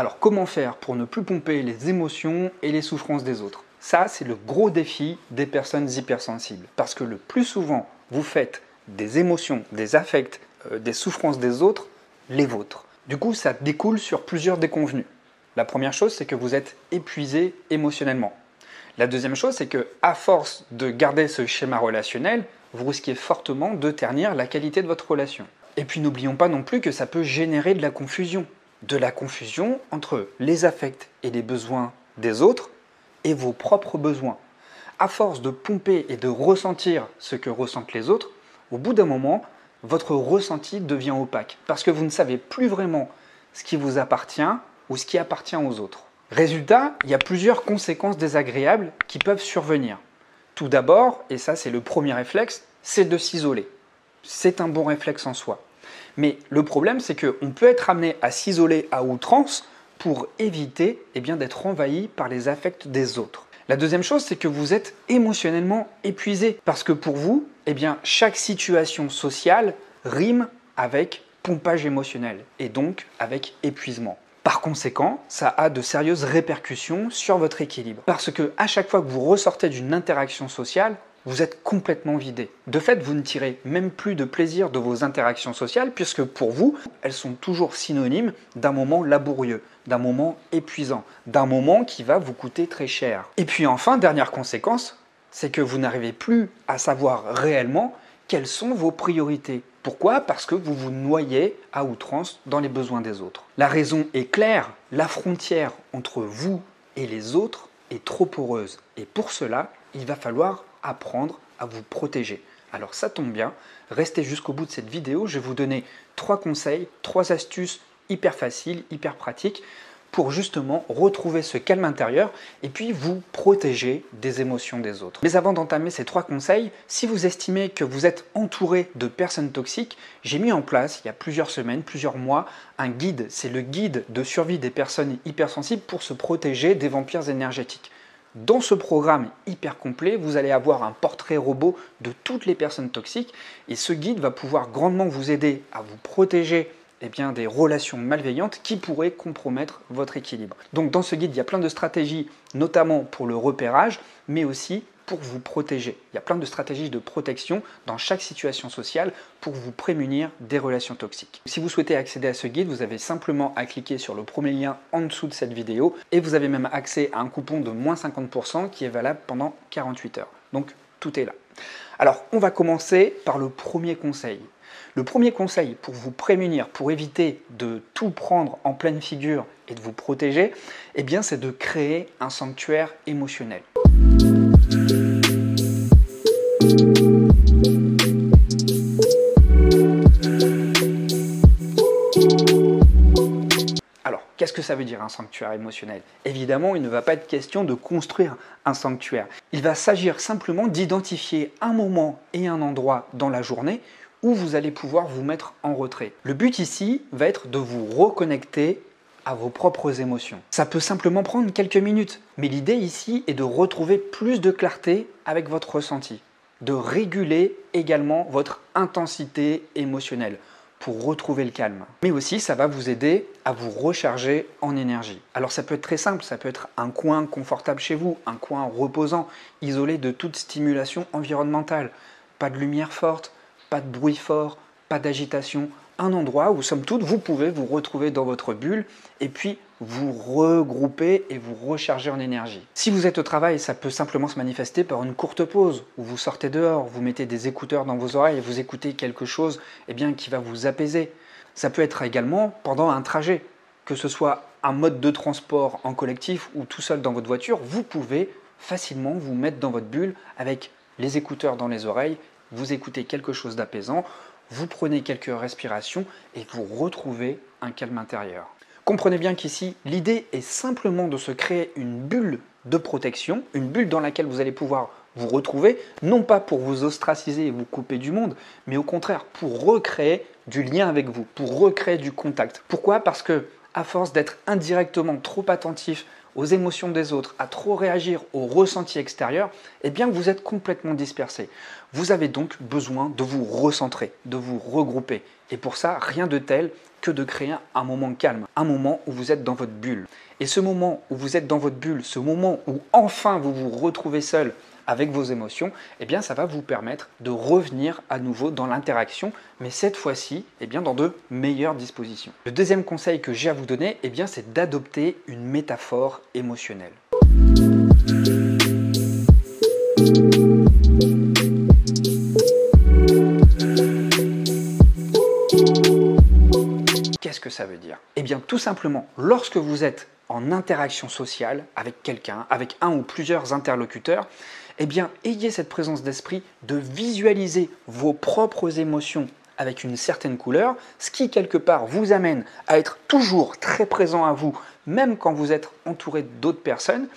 Alors comment faire pour ne plus pomper les émotions et les souffrances des autres? Ça, c'est le gros défi des personnes hypersensibles. Parce que le plus souvent, vous faites des émotions, des affects, des souffrances des autres, les vôtres. Du coup, ça découle sur plusieurs déconvenues. La première chose, c'est que vous êtes épuisé émotionnellement. La deuxième chose, c'est que à force de garder ce schéma relationnel, vous risquez fortement de ternir la qualité de votre relation. Et puis n'oublions pas non plus que ça peut générer de la confusion. De la confusion entre les affects et les besoins des autres et vos propres besoins. À force de pomper et de ressentir ce que ressentent les autres, au bout d'un moment, votre ressenti devient opaque parce que vous ne savez plus vraiment ce qui vous appartient ou ce qui appartient aux autres. Résultat, il y a plusieurs conséquences désagréables qui peuvent survenir. Tout d'abord, et ça c'est le premier réflexe, c'est de s'isoler. C'est un bon réflexe en soi. Mais le problème, c'est qu'on peut être amené à s'isoler à outrance pour éviter d'être envahi par les affects des autres. La deuxième chose, c'est que vous êtes émotionnellement épuisé parce que pour vous, chaque situation sociale rime avec pompage émotionnel et donc avec épuisement. Par conséquent, ça a de sérieuses répercussions sur votre équilibre. Parce que à chaque fois que vous ressortez d'une interaction sociale, vous êtes complètement vidé. De fait, vous ne tirez même plus de plaisir de vos interactions sociales puisque pour vous, elles sont toujours synonymes d'un moment laborieux, d'un moment épuisant, d'un moment qui va vous coûter très cher. Et puis enfin, dernière conséquence, c'est que vous n'arrivez plus à savoir réellement quelles sont vos priorités. Pourquoi? Parce que vous vous noyez à outrance dans les besoins des autres. La raison est claire, la frontière entre vous et les autres est trop poreuse. Et pour cela, il va falloir apprendre à vous protéger. Alors ça tombe bien, restez jusqu'au bout de cette vidéo, je vais vous donner 3 conseils, 3 astuces hyper faciles, hyper pratiques pour justement retrouver ce calme intérieur et puis vous protéger des émotions des autres. Mais avant d'entamer ces 3 conseils, si vous estimez que vous êtes entouré de personnes toxiques, j'ai mis en place il y a plusieurs semaines, plusieurs mois, un guide. C'est le guide de survie des personnes hypersensibles pour se protéger des vampires énergétiques. Dans ce programme hyper complet, vous allez avoir un portrait robot de toutes les personnes toxiques et ce guide va pouvoir grandement vous aider à vous protéger des relations malveillantes qui pourraient compromettre votre équilibre. Donc dans ce guide, il y a plein de stratégies, notamment pour le repérage, mais aussi pour vous protéger. Il y a plein de stratégies de protection dans chaque situation sociale pour vous prémunir des relations toxiques. Si vous souhaitez accéder à ce guide, vous avez simplement à cliquer sur le premier lien en dessous de cette vidéo et vous avez même accès à un coupon de moins 50% qui est valable pendant 48 heures. Donc tout est là. Alors on va commencer par le premier conseil. Le premier conseil pour vous prémunir, pour éviter de tout prendre en pleine figure et de vous protéger, c'est de créer un sanctuaire émotionnel. Alors, qu'est-ce que ça veut dire un sanctuaire émotionnel? Évidemment, il ne va pas être question de construire un sanctuaire. Il va s'agir simplement d'identifier un moment et un endroit dans la journée où vous allez pouvoir vous mettre en retrait. Le but ici va être de vous reconnecter à vos propres émotions. Ça peut simplement prendre quelques minutes, mais l'idée ici est de retrouver plus de clarté avec votre ressenti, de réguler également votre intensité émotionnelle pour retrouver le calme. Mais aussi, ça va vous aider à vous recharger en énergie. Alors ça peut être très simple, ça peut être un coin confortable chez vous, un coin reposant, isolé de toute stimulation environnementale, pas de lumière forte, pas de bruit fort, pas d'agitation, un endroit où, somme toute, vous pouvez vous retrouver dans votre bulle et puis vous regrouper et vous recharger en énergie. Si vous êtes au travail, ça peut simplement se manifester par une courte pause où vous sortez dehors, vous mettez des écouteurs dans vos oreilles et vous écoutez quelque chose qui va vous apaiser. Ça peut être également pendant un trajet, que ce soit un mode de transport en collectif ou tout seul dans votre voiture, vous pouvez facilement vous mettre dans votre bulle avec les écouteurs dans les oreilles. Vous écoutez quelque chose d'apaisant, vous prenez quelques respirations et vous retrouvez un calme intérieur. Comprenez bien qu'ici, l'idée est simplement de se créer une bulle de protection, une bulle dans laquelle vous allez pouvoir vous retrouver, non pas pour vous ostraciser et vous couper du monde, mais au contraire pour recréer du lien avec vous, pour recréer du contact. Pourquoi? Parce que à force d'être indirectement trop attentif aux émotions des autres, à trop réagir aux ressentis extérieurs, eh bien vous êtes complètement dispersé. Vous avez donc besoin de vous recentrer, de vous regrouper. Et pour ça, rien de tel que de créer un moment calme, un moment où vous êtes dans votre bulle. Et ce moment où vous êtes dans votre bulle, ce moment où enfin vous vous retrouvez seul avec vos émotions, eh bien ça va vous permettre de revenir à nouveau dans l'interaction, mais cette fois-ci, eh bien dans de meilleures dispositions. Le deuxième conseil que j'ai à vous donner, eh bien c'est d'adopter une métaphore émotionnelle. Qu'est-ce que ça veut dire? Eh bien tout simplement, lorsque vous êtes en interaction sociale avec quelqu'un, avec un ou plusieurs interlocuteurs, eh bien ayez cette présence d'esprit de visualiser vos propres émotions avec une certaine couleur, ce qui quelque part vous amène à être toujours très présent à vous, même quand vous êtes entouré d'autres personnes,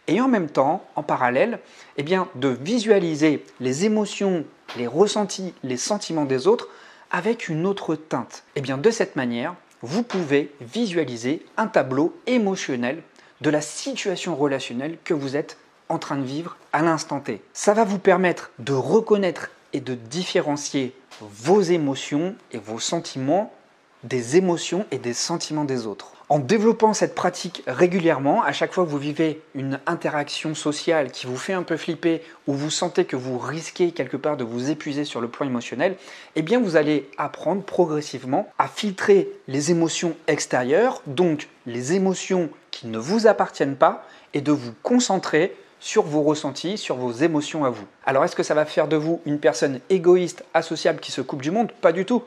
et en même temps, en parallèle, eh bien, de visualiser les émotions, les ressentis, les sentiments des autres avec une autre teinte. Eh bien, de cette manière, vous pouvez visualiser un tableau émotionnel de la situation relationnelle que vous êtes en train de vivre à l'instant T. Ça va vous permettre de reconnaître et de différencier vos émotions et vos sentiments des émotions et des sentiments des autres. En développant cette pratique régulièrement, à chaque fois que vous vivez une interaction sociale qui vous fait un peu flipper ou vous sentez que vous risquez quelque part de vous épuiser sur le plan émotionnel, eh bien vous allez apprendre progressivement à filtrer les émotions extérieures, donc les émotions qui ne vous appartiennent pas, et de vous concentrer sur vos ressentis, sur vos émotions à vous. Alors est-ce que ça va faire de vous une personne égoïste, associable qui se coupe du monde? Pas du tout.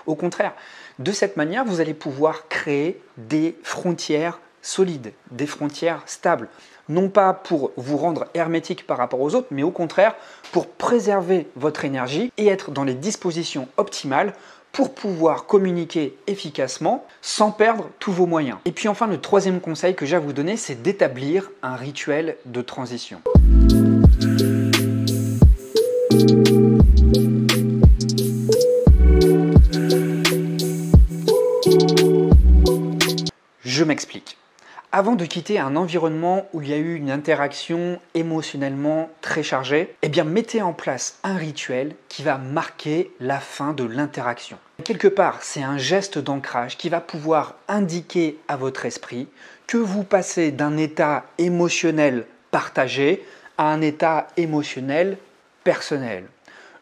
Au contraire, de cette manière, vous allez pouvoir créer des frontières solides, des frontières stables. Non pas pour vous rendre hermétique par rapport aux autres, mais au contraire pour préserver votre énergie et être dans les dispositions optimales pour pouvoir communiquer efficacement sans perdre tous vos moyens. Et puis enfin, le troisième conseil que j'ai à vous donner, c'est d'établir un rituel de transition. Je m'explique. Avant de quitter un environnement où il y a eu une interaction émotionnellement très chargée, eh bien mettez en place un rituel qui va marquer la fin de l'interaction. Quelque part, c'est un geste d'ancrage qui va pouvoir indiquer à votre esprit que vous passez d'un état émotionnel partagé à un état émotionnel personnel.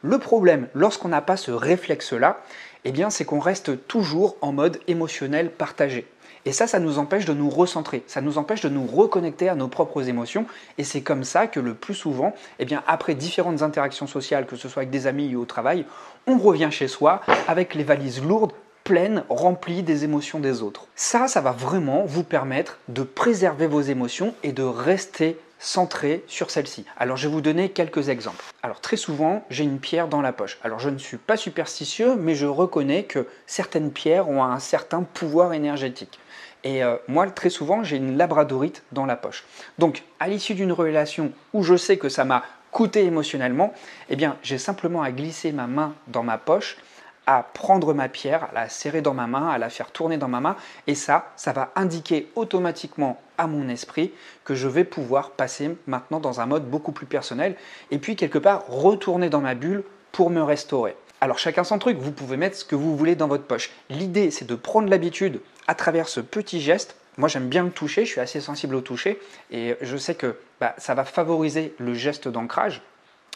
Le problème, lorsqu'on n'a pas ce réflexe-là, eh bien, c'est qu'on reste toujours en mode émotionnel partagé. Et ça nous empêche de nous recentrer, ça nous empêche de nous reconnecter à nos propres émotions. Et c'est comme ça que le plus souvent, eh bien, après différentes interactions sociales, que ce soit avec des amis ou au travail, on revient chez soi avec les valises lourdes, pleines, remplies des émotions des autres. Ça va vraiment vous permettre de préserver vos émotions et de rester centré sur celle-ci. Alors je vais vous donner quelques exemples. Alors très souvent, j'ai une pierre dans la poche. Alors je ne suis pas superstitieux, mais je reconnais que certaines pierres ont un certain pouvoir énergétique. Et moi, très souvent, j'ai une labradorite dans la poche. Donc, à l'issue d'une relation où je sais que ça m'a coûté émotionnellement, eh bien, j'ai simplement à glisser ma main dans ma poche, à prendre ma pierre, à la serrer dans ma main, à la faire tourner dans ma main. Et ça va indiquer automatiquement à mon esprit que je vais pouvoir passer maintenant dans un mode beaucoup plus personnel et puis quelque part retourner dans ma bulle pour me restaurer. Alors chacun son truc, vous pouvez mettre ce que vous voulez dans votre poche. L'idée, c'est de prendre l'habitude à travers ce petit geste. Moi, j'aime bien le toucher, je suis assez sensible au toucher et je sais que ça va favoriser le geste d'ancrage.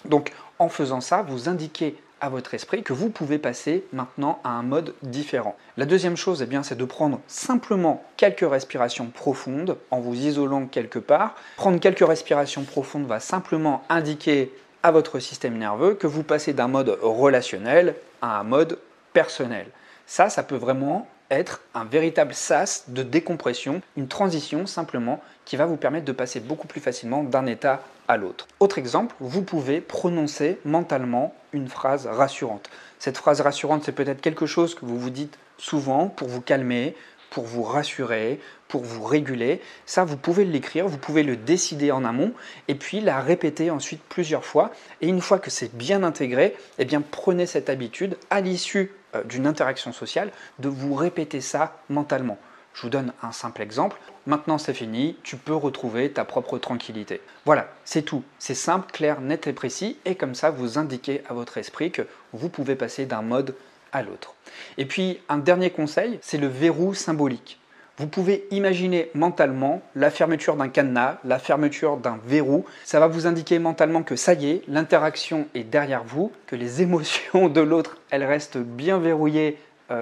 Donc, en faisant ça, vous indiquez à votre esprit que vous pouvez passer maintenant à un mode différent. La deuxième chose, eh bien, c'est de prendre simplement quelques respirations profondes en vous isolant quelque part. Prendre quelques respirations profondes va simplement indiquer à votre système nerveux que vous passez d'un mode relationnel à un mode personnel. Ça peut vraiment être un véritable sas de décompression, une transition simplement qui va vous permettre de passer beaucoup plus facilement d'un état à l'autre. Autre exemple, vous pouvez prononcer mentalement une phrase rassurante. Cette phrase rassurante, c'est peut-être quelque chose que vous vous dites souvent pour vous calmer, pour vous rassurer, pour vous réguler. Ça, vous pouvez l'écrire, vous pouvez le décider en amont et puis la répéter ensuite plusieurs fois. Et une fois que c'est bien intégré, eh bien, prenez cette habitude à l'issue d'une interaction sociale de vous répéter ça mentalement. Je vous donne un simple exemple. Maintenant c'est fini, tu peux retrouver ta propre tranquillité. Voilà, c'est tout. C'est simple, clair, net et précis. Et comme ça, vous indiquez à votre esprit que vous pouvez passer d'un mode à l'autre. Et puis, un dernier conseil, c'est le verrou symbolique. Vous pouvez imaginer mentalement la fermeture d'un cadenas, la fermeture d'un verrou. Ça va vous indiquer mentalement que ça y est, l'interaction est derrière vous, que les émotions de l'autre, elles restent bien verrouillées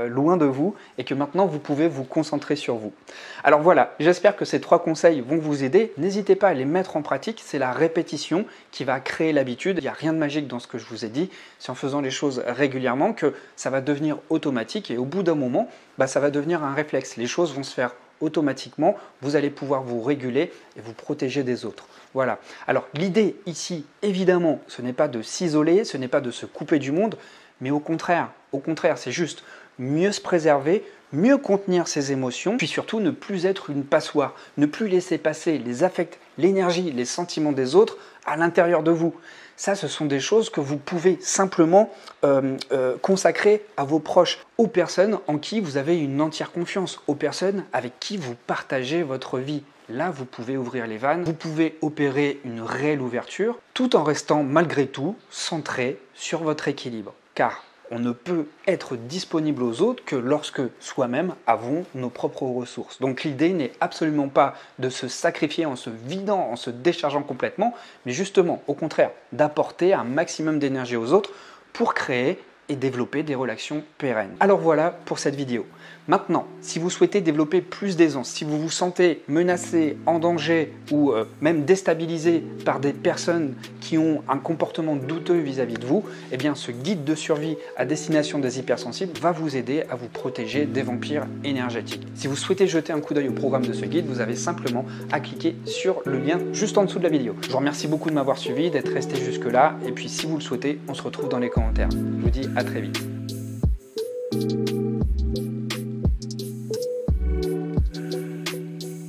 loin de vous et que maintenant vous pouvez vous concentrer sur vous. Alors voilà, j'espère que ces 3 conseils vont vous aider. N'hésitez pas à les mettre en pratique, c'est la répétition qui va créer l'habitude. Il n'y a rien de magique dans ce que je vous ai dit. C'est en faisant les choses régulièrement que ça va devenir automatique et au bout d'un moment, ça va devenir un réflexe. Les choses vont se faire automatiquement, vous allez pouvoir vous réguler et vous protéger des autres. Voilà. Alors l'idée ici, évidemment, ce n'est pas de s'isoler, ce n'est pas de se couper du monde, mais au contraire, c'est juste mieux se préserver, mieux contenir ses émotions, puis surtout ne plus être une passoire, ne plus laisser passer les affects, l'énergie, les sentiments des autres à l'intérieur de vous. Ça, ce sont des choses que vous pouvez simplement consacrer à vos proches, aux personnes en qui vous avez une entière confiance, aux personnes avec qui vous partagez votre vie. Là, vous pouvez ouvrir les vannes, vous pouvez opérer une réelle ouverture, tout en restant malgré tout centré sur votre équilibre. Car on ne peut être disponible aux autres que lorsque soi-même avons nos propres ressources. Donc l'idée n'est absolument pas de se sacrifier en se vidant, en se déchargeant complètement, mais justement, au contraire, d'apporter un maximum d'énergie aux autres pour créer et développer des relations pérennes. Alors voilà pour cette vidéo. Maintenant, si vous souhaitez développer plus d'aisance, si vous vous sentez menacé, en danger ou même déstabilisé par des personnes qui ont un comportement douteux vis-à-vis de vous, eh bien ce guide de survie à destination des hypersensibles va vous aider à vous protéger des vampires énergétiques. Si vous souhaitez jeter un coup d'œil au programme de ce guide, vous avez simplement à cliquer sur le lien juste en dessous de la vidéo. Je vous remercie beaucoup de m'avoir suivi, d'être resté jusque-là, et puis si vous le souhaitez, on se retrouve dans les commentaires. Je vous dis à très vite.